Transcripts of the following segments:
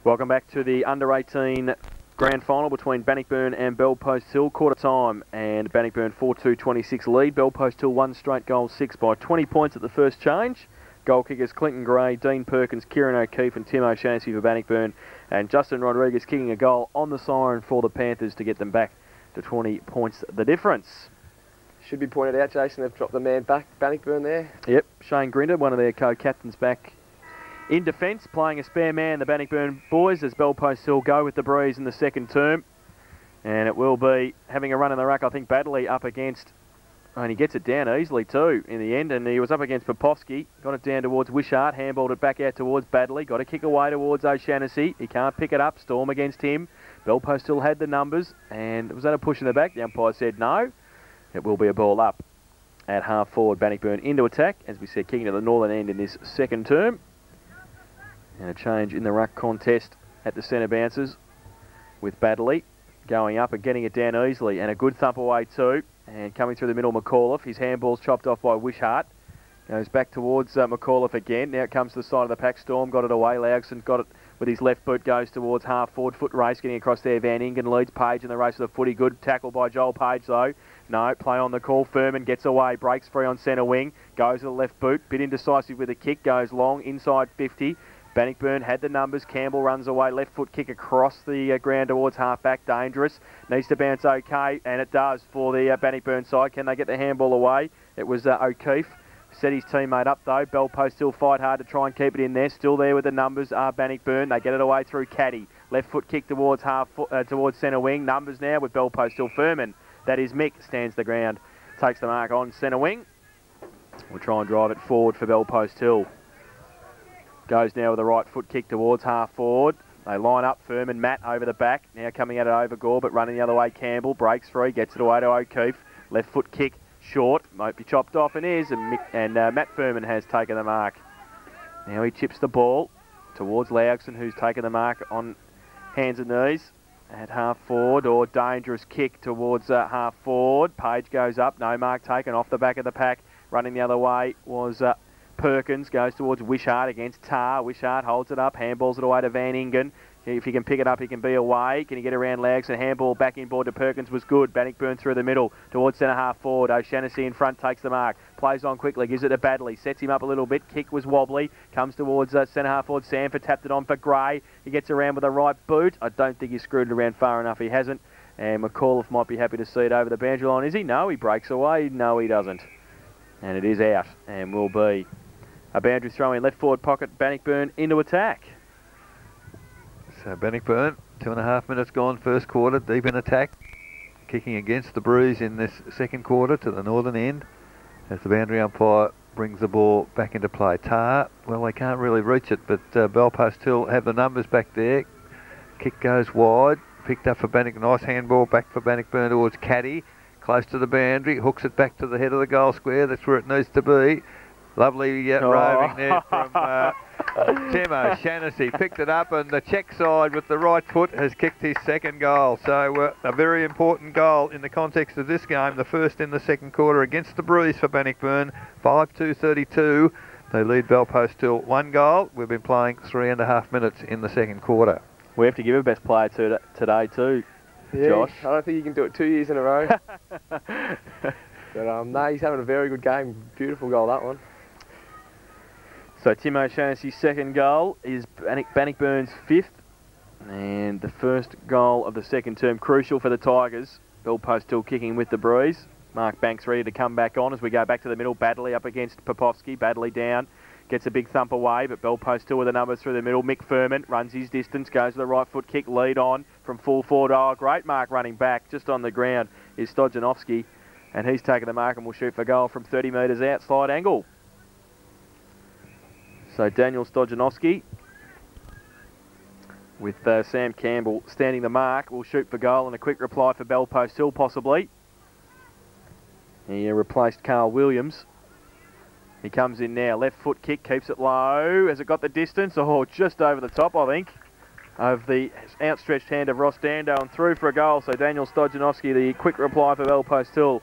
Welcome back to the under-18 grand final between Bannockburn and Belpost Hill. Quarter time, and Bannockburn 4-2-26 lead. Belpost Hill one straight goal 6 by 20 points at the first change. Goal kickers Clinton Gray, Dean Perkins, Kieran O'Keefe and Tim O'Shaughnessy for Bannockburn. And Justin Rodriguez kicking a goal on the siren for the Panthers to get them back to 20 points the difference. Should be pointed out, Jason, they've dropped the man back, Bannockburn there. Yep, Shane Grinder, one of their co-captains, back in defence, playing a spare man, the Bannockburn boys, as Belpost Hill go with the breeze in the second term. And it will be having a run in the ruck, I think, Baddeley up against, and he gets it down easily too in the end, and he was up against Popovsky, got it down towards Wishart, handballed it back out towards Baddeley, got a kick away towards O'Shaughnessy, he can't pick it up, Storm against him. Belpost still had the numbers, and was that a push in the back? The umpire said no. It will be a ball up at half forward, Bannockburn into attack, as we said, kicking to the northern end in this second term. And a change in the ruck contest at the centre bounces with Baddeley going up and getting it down easily, and a good thump away too, and coming through the middle McAuliffe. His handball's chopped off by Wishart, goes back towards McAuliffe again. Now it comes to the side of the pack. Storm got it away, Laugson got it with his left boot, goes towards half forward, foot race getting across there. Van Ingen leads Page in the race of the footy. Good tackle by Joel Page though. No, play on the call. Furman gets away, breaks free on centre wing, goes to the left boot, bit indecisive with a kick, goes long inside 50. Bannockburn had the numbers. Campbell runs away. Left foot kick across the ground towards half-back. Dangerous. Needs to bounce okay, and it does for the Bannockburn side. Can they get the handball away? It was O'Keefe. Set his teammate up though. Belpost still fight hard to try and keep it in there. Still there with the numbers are Bannockburn. They get it away through Caddy. Left foot kick towards towards centre wing. Numbers now with Belpost still. Furman. That is Mick. Stands the ground. Takes the mark on centre wing. We'll try and drive it forward for Belpost Hill. Goes now with a right foot kick towards half forward. They line up, Furman, Matt over the back. Now coming at it over Gore, but running the other way. Campbell breaks free, gets it away to O'Keefe. Left foot kick, short, might be chopped off and is. And Matt Furman has taken the mark. Now he chips the ball towards Laugson, who's taken the mark on hands and knees at half forward, or dangerous kick towards half forward. Page goes up, no mark taken off the back of the pack. Running the other way was Perkins, goes towards Wishart against Tar. Wishart holds it up, handballs it away to Van Ingen. If he can pick it up, he can be away. Can he get around Lags? And handball back inboard to Perkins was good. Bannockburn through the middle towards centre half forward. O'Shaughnessy in front takes the mark. Plays on quickly, gives it to Baddeley. Sets him up a little bit. Kick was wobbly. Comes towards centre half forward. Sanford tapped it on for Gray. He gets around with a right boot. I don't think he screwed it around far enough. He hasn't. And McAuliffe might be happy to see it over the boundary line. Is he? No, he breaks away. No, he doesn't. And it is out, and will be a boundary throw in left forward pocket. Bannockburn into attack. So Bannockburn, 2.5 minutes gone, first quarter, deep in attack. Kicking against the breeze in this second quarter to the northern end as the boundary umpire brings the ball back into play. Tar, well, they can't really reach it, but Belpost Hill have the numbers back there. Kick goes wide, picked up for Bannock. Nice handball back for Bannockburn towards Caddy. Close to the boundary, hooks it back to the head of the goal square. That's where it needs to be. Lovely roving there from Tim O'Shaughnessy. Picked it up, and the check side with the right foot has kicked his second goal. So a very important goal in the context of this game, the first in the second quarter against the breeze for Bannockburn. 5-2-32. They lead Belpost Hill 1 goal. We've been playing 3.5 minutes in the second quarter. We have to give a best player today too, yeah, Josh. I don't think you can do it 2 years in a row. But no, he's having a very good game. Beautiful goal, that one. So Tim O'Shaughnessy's second goal is Bannockburn's 5th, and the first goal of the second term, crucial for the Tigers. Belpost still kicking with the breeze. Mark Banks ready to come back on as we go back to the middle. Baddeley up against Popovsky. Baddeley down, gets a big thump away, but Belpost still with the numbers through the middle. Mick Furman runs his distance, goes to the right foot kick, lead on from full forward. Oh, great mark running back, just on the ground is Stojanovski, and he's taken the mark and will shoot for goal from 30 metres out, slide angle. So Daniel Stojanovski with Sam Campbell standing the mark will shoot for goal, and a quick reply for Belpost Hill possibly. He replaced Carl Williams. He comes in now, left foot kick, keeps it low. Has it got the distance? Oh, just over the top, I think, of the outstretched hand of Ross Dando, and through for a goal. So Daniel Stojanovski, the quick reply for Belpost Hill.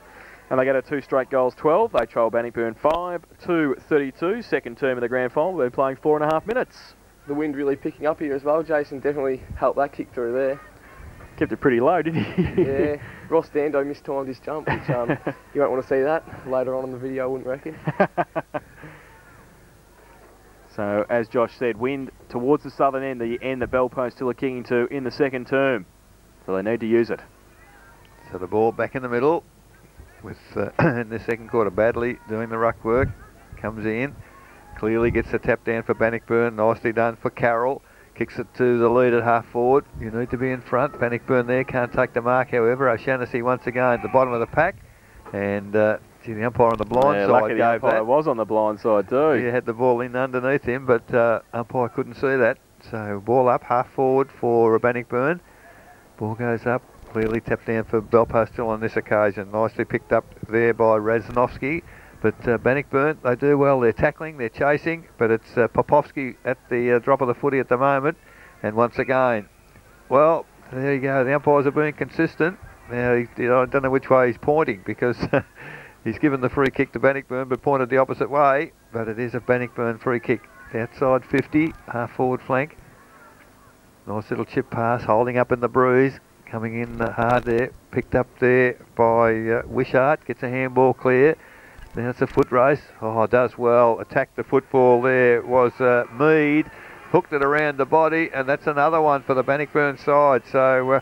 And they get a 2 straight goals, 12. They trail Bannockburn 5-2-32. Second term of the grand final. We've been playing 4.5 minutes. the wind really picking up here as well. Jason definitely helped that kick through there. Kept it pretty low, didn't he? Yeah. Ross Dando mistimed his jump, which you won't want to see that later on in the video, I wouldn't reckon. So, as Josh said, wind towards the southern end, the end that Bellpost still are kicking to in the second term. So they need to use it. So the ball back in the middle with in the second quarter, Badley doing the ruck work. Comes in, clearly gets the tap down for Bannockburn. Nicely done for Carroll. Kicks it to the lead at half forward. You need to be in front. Bannockburn there can't take the mark, however. O'Shannessy once again at the bottom of the pack. And see the umpire on the blind side. Lucky the umpire was on the blind side too. He had the ball in underneath him, but umpire couldn't see that. So ball up, half forward for Bannockburn. Ball goes up, clearly tapped down for Bellpost still on this occasion. Nicely picked up there by Raznovsky. But Bannockburn, they do well. They're tackling, they're chasing, but it's Popovsky at the drop of the footy at the moment. And once again, well, there you go. The umpires are being consistent. Now, I don't know which way he's pointing because he's given the free kick to Bannockburn but pointed the opposite way. But it is a Bannockburn free kick. Outside 50, half forward flank. Nice little chip pass, holding up in the breeze. Coming in hard there. Picked up there by Wishart. Gets a handball clear. Now it's a foot race. Oh, does well. Attacked the football there was Mead. Hooked it around the body, and that's another one for the Bannockburn side. So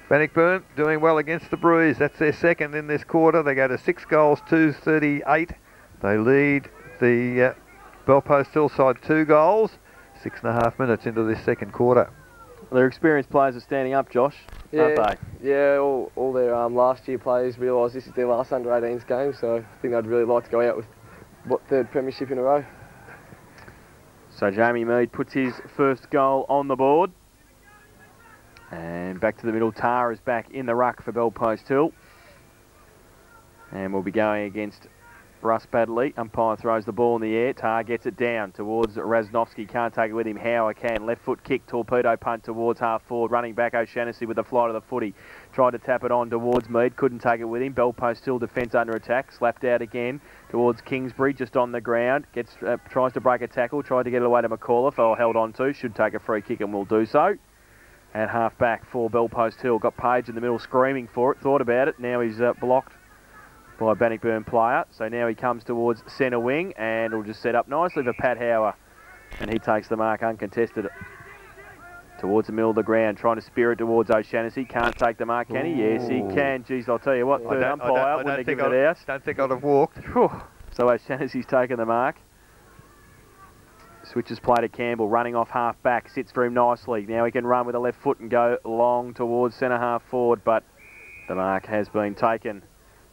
Bannockburn doing well against the Breeze. That's their second in this quarter. They go to 6 goals, 2-38. They lead the Bellpost Hill side 2 goals. 6.5 minutes into this second quarter. Their experienced players are standing up, Josh, aren't they? Yeah, all their last year players realise this is their last under-18s game, so I think they'd really like to go out with third premiership in a row. So Jamie Mead puts his first goal on the board. And back to the middle, Tar is back in the ruck for Bellpost Hill. And we'll be going against Russ Badley. Umpire throws the ball in the air. Tar gets it down towards Raznovsky. Can't take it with him. Hauer can. Left foot kick. Torpedo punt towards half forward. Running back O'Shannessy with the flight of the footy. Tried to tap it on towards Mead. Couldn't take it with him. Bellpost still defence under attack. Slapped out again towards Kingsbury. Just on the ground. Gets tries to break a tackle. Tried to get it away to McAuliffe. Or held on to. Should take a free kick and will do so. And half back for Bellpost Hill. Got Page in the middle screaming for it. Thought about it. Now he's blocked by a Bannockburn player. So now he comes towards centre wing and will just set up nicely for Pat Hauer. And he takes the mark uncontested towards the middle of the ground, trying to spear it towards O'Shannessy. Can't take the mark, can he? Yes, he can. Jeez, I'll tell you what, third umpire wouldn't have given it out. Don't think I'd have walked. So O'Shannessy's taken the mark. Switches play to Campbell, running off half back, sits for him nicely. Now he can run with the left foot and go long towards centre half forward, but the mark has been taken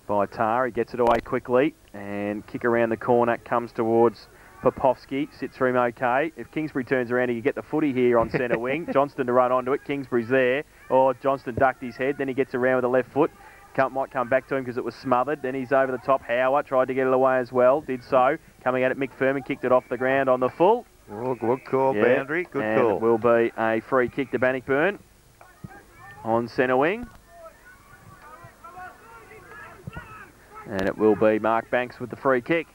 by Tar. He gets it away quickly and kick around the corner, comes towards Popovsky, sits for him okay. If Kingsbury turns around, he can get the footy here on centre wing. Johnston to run onto it. Kingsbury's there. Johnston ducked his head. Then he gets around with the left foot. Might come back to him because it was smothered. Then he's over the top. Hauer tried to get it away as well. Did so. Coming at it, Mick Furman kicked it off the ground on the full. Oh, good call, boundary. Good call. And it will be a free kick to Bannockburn on centre wing. And it will be Mark Banks with the free kick.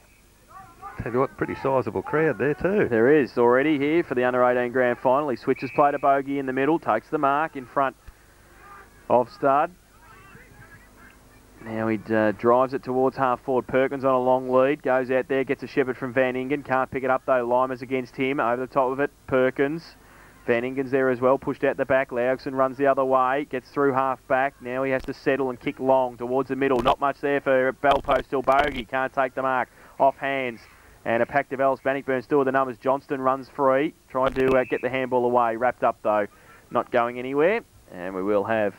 Tell you what, pretty sizable crowd there too. There is already here for the under-18 grand final. He switches play to Bogey in the middle, takes the mark in front of Stud. Now he drives it towards half forward. Perkins on a long lead, goes out there, gets a shepherd from Van Ingen. Can't pick it up though. Limer's against him. Over the top of it, Perkins. Van Ingen's there as well, pushed out the back. Laugson runs the other way, gets through half back. Now he has to settle and kick long towards the middle. Not much there for Bellpost. Still Bogey, can't take the mark. Off hands. And a pack develops. Bannockburn still with the numbers. Johnston runs free, trying to get the handball away. Wrapped up though, not going anywhere. And we will have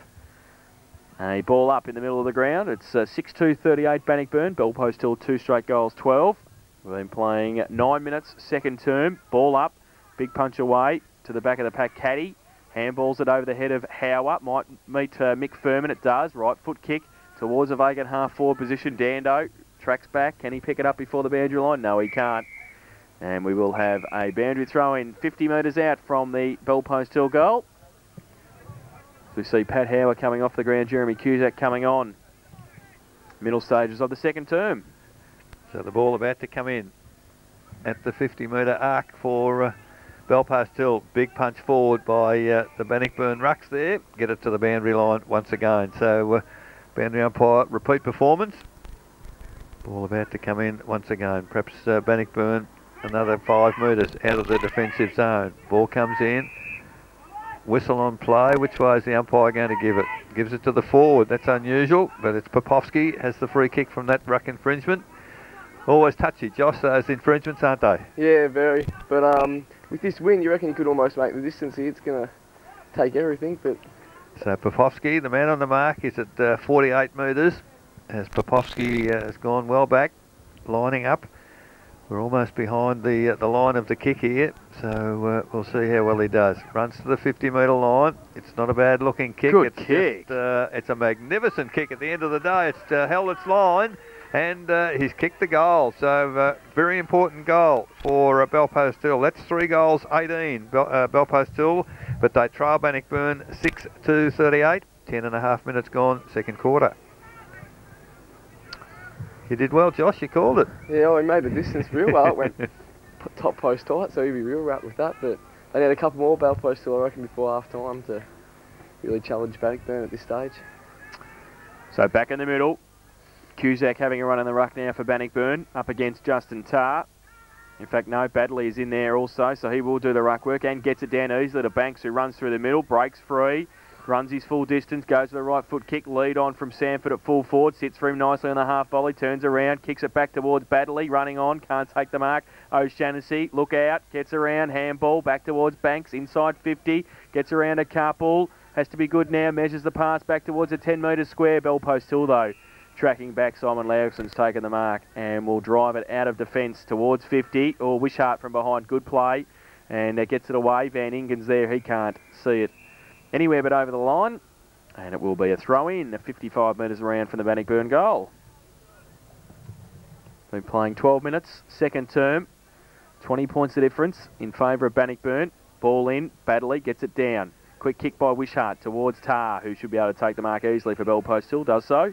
a ball up in the middle of the ground. It's 6-2-38 Bannockburn. Bellpost still 2 straight goals, 12. We've been playing 9 minutes, second term. Ball up, big punch away to the back of the pack. Caddy handballs it over the head of Hauer. Might meet Mick Furman. It does. Right foot kick towards a vacant half forward position. Dando tracks back. Can he pick it up before the boundary line? No, he can't. And we will have a boundary throw in 50 metres out from the Bellpost Hill goal. We see Pat Hauer coming off the ground, Jeremy Cusack coming on. Middle stages of the second term. So the ball about to come in at the 50-metre arc for Belpost Hill, big punch forward by the Bannockburn rucks there. Get it to the boundary line once again. So boundary umpire, repeat performance. Ball about to come in once again. Perhaps Bannockburn another 5 metres out of the defensive zone. Ball comes in. Whistle on play. Which way is the umpire going to give it? Gives it to the forward. That's unusual, but it's Popovsky has the free kick from that ruck infringement. Always touchy, Josh, those infringements, aren't they? Yeah, very. But with this win, you reckon you could almost make the distance here? It's going to take everything, but... So Popovsky, the man on the mark, is at 48 metres. As Popovsky has gone well back, lining up. We're almost behind the line of the kick here, so we'll see how well he does. Runs to the 50-metre line. It's not a bad looking kick. Good kick. It's a magnificent kick at the end of the day. It's held its line, and he's kicked the goal. So very important goal for Belpost Hill. That's 3 goals, 18 Belpost Hill, but they trail Bannockburn 6-38. 10.5 minutes gone, second quarter. You did well, Josh, you called it. Yeah, well, he made the distance real well. It went top post tight, so he'd be real wrapped with that. But they need a couple more Belpost Hill, I reckon, before half time to really challenge Bannockburn at this stage. So back in the middle, Cusack having a run in the ruck now for Bannockburn, up against Justin Tarr. In fact, no, Badley is in there also, so he will do the ruck work and gets it down easily to Banks, who runs through the middle, breaks free. Runs his full distance, goes to the right foot kick, lead on from Sanford at full forward, sits for him nicely on the half volley, turns around, kicks it back towards Badley, running on, can't take the mark. O'Shaughnessy, look out, gets around, handball, back towards Banks, inside 50, gets around a couple, has to be good now, measures the pass back towards a 10-metre square. Belpost Hill though, tracking back, Simon Laurison's taken the mark and will drive it out of defence towards 50, or Wishart from behind, good play, and gets it away. Van Ingen's there, he can't see it anywhere but over the line, and it will be a throw-in, 55 metres around from the Bannockburn goal. Been playing 12 minutes, second term, 20 points the difference in favour of Bannockburn. Ball in, Badley gets it down. Quick kick by Wishart towards Tarr, who should be able to take the mark easily for Belpost Hill, does so.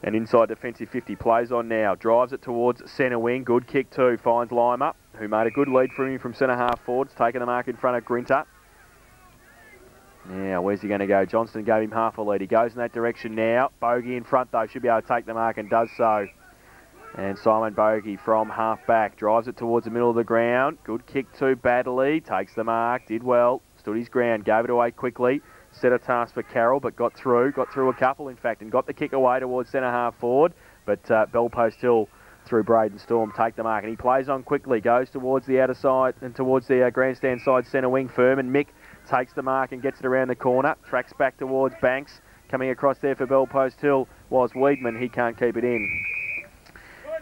And inside defensive 50, plays on now, drives it towards centre wing, good kick too, finds Lima, who made a good lead for him from centre half forwards, taking the mark in front of Grinter. Now, where's he going to go? Johnston gave him half a lead. He goes in that direction now. Bogey in front, though, should be able to take the mark and does so. And Simon Bogey from half back drives it towards the middle of the ground. Good kick to Badley. Takes the mark, did well, stood his ground, gave it away quickly. Set a task for Carroll, but got through a couple, in fact, and got the kick away towards centre half forward. But Belpost Hill through Braden Storm take the mark, and he plays on quickly, goes towards the outer side and towards the grandstand side centre wing. Furman Mick takes the mark and gets it around the corner, tracks back towards Banks. Coming across there for Belpost Hill was Weedman, he can't keep it in.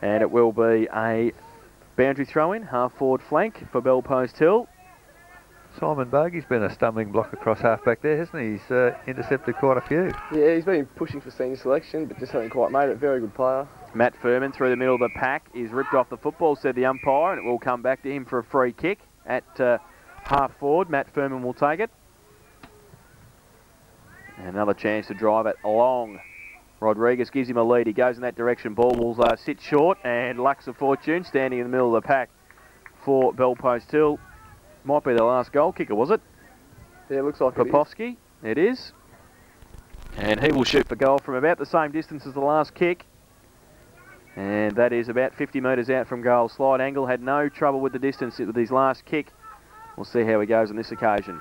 And it will be a boundary throw-in, half-forward flank for Belpost Hill. Simon Bogey's been a stumbling block across half-back there, hasn't he? He's intercepted quite a few. Yeah, he's been pushing for senior selection, but just hasn't quite made it. Very good player. Matt Furman through the middle of the pack is ripped off the football, said the umpire, and it will come back to him for a free kick at half forward. Matt Furman will take it. And another chance to drive it along. Rodriguez gives him a lead. He goes in that direction. Ball will sit short, and Lux of Fortune standing in the middle of the pack for Belpost Hill. Might be the last goal kicker, was it? Yeah, it looks like Popovsky. It is. And he will shoot for goal from about the same distance as the last kick. And that is about 50 metres out from goal. Slide Angle had no trouble with the distance with his last kick. We'll see how he goes on this occasion.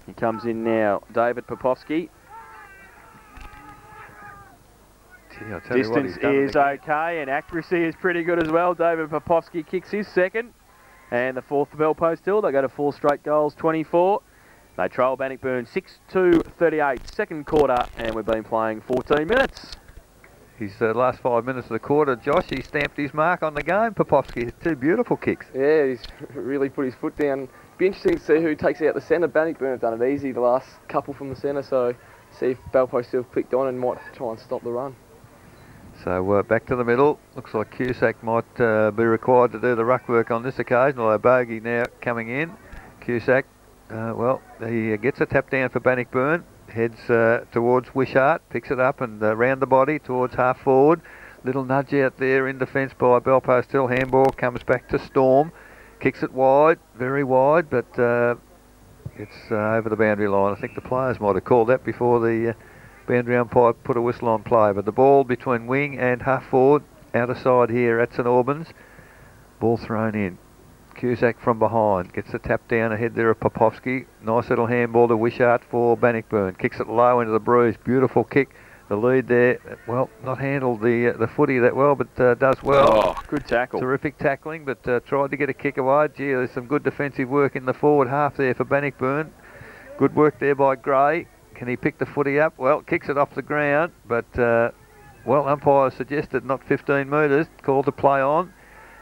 He comes in now, David Popovsky. Distance is okay, and accuracy is pretty good as well. David Popovsky kicks his second, and the fourth for Belpost Hill. They go to 4 straight goals, 24. They trail Bannockburn 6-38, second quarter, and we've been playing 14 minutes. His last 5 minutes of the quarter, Josh, he stamped his mark on the game. Popovsky, 2 beautiful kicks. Yeah, he's really put his foot down. Be interesting to see who takes out the centre. Bannockburn have done it easy the last couple from the centre, so see if Belpost Hill clicked on and might try and stop the run. So back to the middle. Looks like Cusack might be required to do the ruck work on this occasion, although Bogey now coming in. Cusack, well, he gets a tap down for Bannockburn, heads towards Wishart, picks it up and round the body towards half forward. Little nudge out there in defence by Belpost Hill. Handball comes back to Storm. Kicks it wide, very wide, but it's over the boundary line. I think the players might have called that before the boundary umpire put a whistle on play. But the ball between wing and half forward, outer side here at St Albans. Ball thrown in. Cusack from behind. Gets the tap down ahead there of Popovsky. Nice little handball to Wishart for Bannockburn. Kicks it low into the Bruise. Beautiful kick. The lead there, well, not handled the footy that well, but does well. Oh, good tackle. Terrific tackling, but tried to get a kick away. Gee, there's some good defensive work in the forward half there for Bannockburn. Good work there by Gray. Can he pick the footy up? Well, kicks it off the ground, but, well, umpire suggested not 15 metres. Called to play on.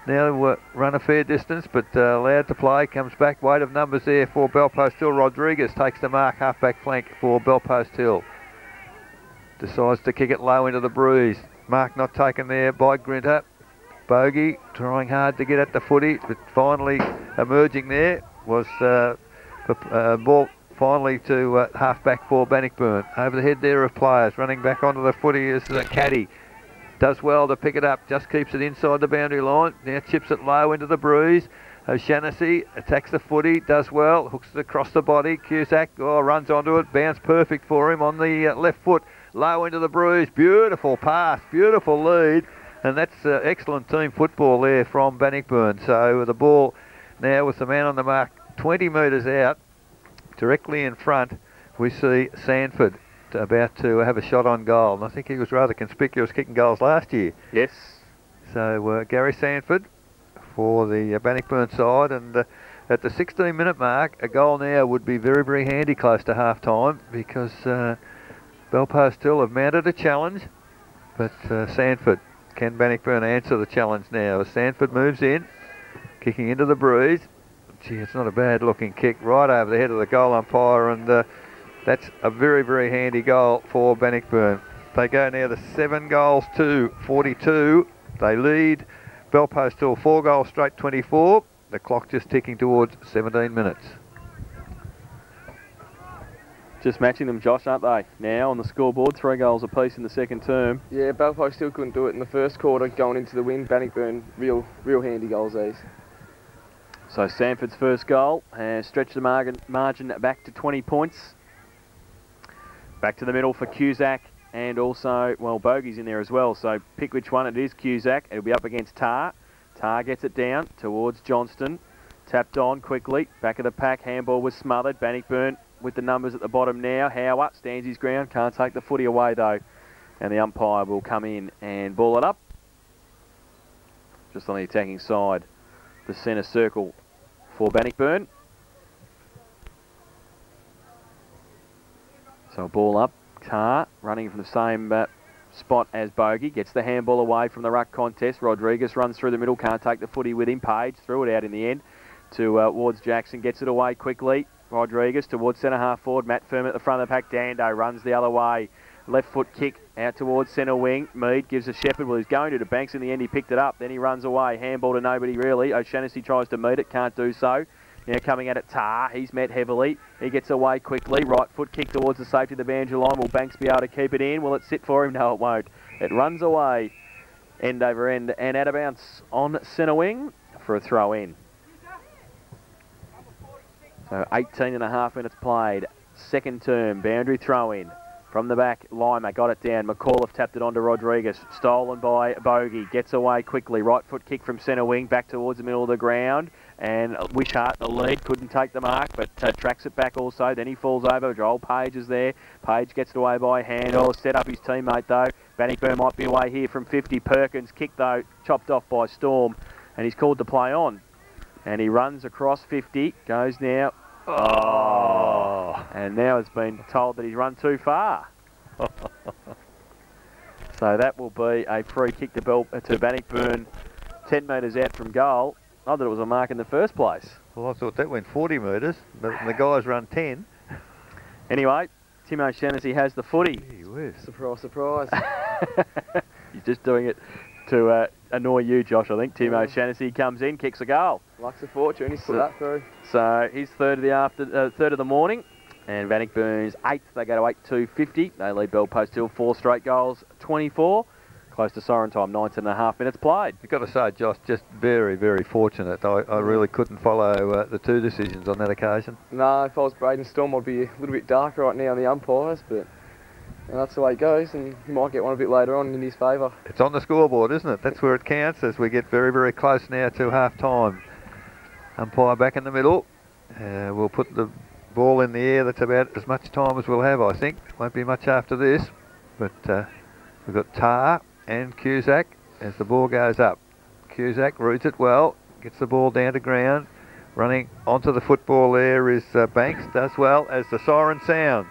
Now run a fair distance, but allowed to play. Comes back, weight of numbers there for Belpost Hill. Rodriguez takes the mark, half-back flank for Belpost Hill. Decides to kick it low into the Bruise. Mark not taken there by Grinter. Bogey trying hard to get at the footy, but finally emerging there was ball finally to half-back for Bannockburn. Over the head there of players. Running back onto the footy is Caddy. Does well to pick it up, just keeps it inside the boundary line. Now chips it low into the Bruise. O'Shannessy attacks the footy, does well, hooks it across the body. Cusack runs onto it, bounce perfect for him on the left foot. Low into the Bruise, beautiful pass, beautiful lead. And that's excellent team football there from Bannockburn. So the ball now with the man on the mark 20 metres out, directly in front, we see Sanford about to have a shot on goal. And I think he was rather conspicuous kicking goals last year. Yes. So Gary Sanford for the Bannockburn side, and at the 16-minute mark, a goal now would be very, very handy close to half-time, because Belpost Hill have mounted a challenge, but Sanford, can Bannockburn answer the challenge now? As Sanford moves in, kicking into the Bruise. Gee, it's not a bad looking kick, right over the head of the goal umpire, and that's a very, very handy goal for Bannockburn. They go now to 7 goals to 42. They lead Belpost Hill 4 goals straight, 24. The clock just ticking towards 17 minutes. Just matching them, Josh, aren't they? Now on the scoreboard, 3 goals apiece in the second term. Yeah, Belpost still couldn't do it in the first quarter, going into the win. Bannockburn, real handy goals these. So Sanford's first goal has stretched the margin back to 20 points. Back to the middle for Cusack, and also, well, Bogey's in there as well, so pick which one it is. Cusack, it'll be up against Tar. Tar gets it down towards Johnston. Tapped on quickly, back of the pack, handball was smothered. Bannockburn with the numbers at the bottom now. Howard stands his ground, can't take the footy away though. And the umpire will come in and ball it up. Just on the attacking side, the centre circle for Bannockburn. So ball up, Tar running from the same spot as Bogey, gets the handball away from the ruck contest. Rodriguez runs through the middle, can't take the footy with him. Page threw it out in the end towards Jackson, gets it away quickly. Rodriguez towards centre half forward, Matt Furman at the front of the pack. Dando runs the other way, left foot kick out towards centre wing. Mead gives a Shepherd, well, he's going to Banks in the end, he picked it up, then he runs away, handball to nobody really. O'Shannessy tries to meet it, can't do so. Now coming at it, Tar, he's met heavily, he gets away quickly, right foot kick towards the safety of the boundary line. Will Banks be able to keep it in? Will it sit for him? No, it won't. It runs away, end over end, and out of bounds on centre wing for a throw in. So 18 and a half minutes played, second term, boundary throw in. From the back, Lima got it down. McAuliffe tapped it onto Rodriguez. Stolen by Bogey. Gets away quickly. Right foot kick from centre wing. Back towards the middle of the ground. And Wishart, the lead, couldn't take the mark, but tracks it back also. Then he falls over. Joel Page is there. Page gets it away by Handel. Set up his teammate though. Bannockburn might be away here from 50. Perkins kicked though, chopped off by Storm. And he's called to play on. And he runs across 50. Goes now. Oh! And now has been told that he's run too far. So that will be a free kick to Bannockburn, 10 metres out from goal. Not that it was a mark in the first place. Well, I thought that went 40 metres, but the guys run 10. Anyway, Tim O'Shannessy has the footy. Gee whiz. Surprise, surprise. He's just doing it to annoy you, Josh, I think. Tim O'Shannessy comes in, kicks a goal. Luck's a fortune, he's put that through. So he's third of the morning, and Bannockburn's 8th. They go to 8-2-50. They lead Belpost Hill 4 straight goals, 24. Close to siren time, 19.5 minutes played. You've got to say, Josh, just very, very fortunate. I really couldn't follow the two decisions on that occasion. No, if I was Braden Storm, I'd be a little bit darker right now on the umpires, but that's the way it goes, and he might get one a bit later on in his favour. It's on the scoreboard, isn't it? That's where it counts as we get very, very close now to half-time. Umpire back in the middle. We'll put the ball in the air. That's about as much time as we'll have, I think. Won't be much after this, but we've got Tar and Cusack as the ball goes up. Cusack roots it well, gets the ball down to ground. Running onto the football there is Banks, does well as the siren sounds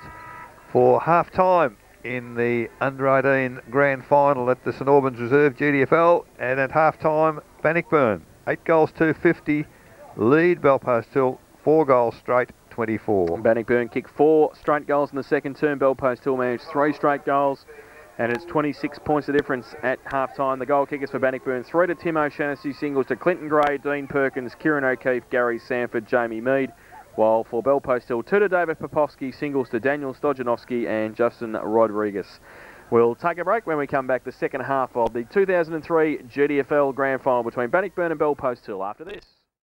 for half-time in the under-18 grand final at the St Albans Reserve GDFL, and at half-time Bannockburn 8 goals 250 lead Belpost Hill 4 goals straight 24. Bannockburn kicked 4 straight goals in the second term. Belpost Hill managed 3 straight goals, and it's 26 points of difference at half-time. The goal kickers for Bannockburn: 3 to Tim O'Shannessy, singles to Clinton Gray, Dean Perkins, Kieran O'Keefe, Gary Sanford, Jamie Mead. While for Belpost Hill, 2 to David Popovsky, singles to Daniel Stojanovsky and Justin Rodriguez. We'll take a break. When we come back, the second half of the 2003 GDFL Grand Final between Bannockburn and Belpost Hill after this.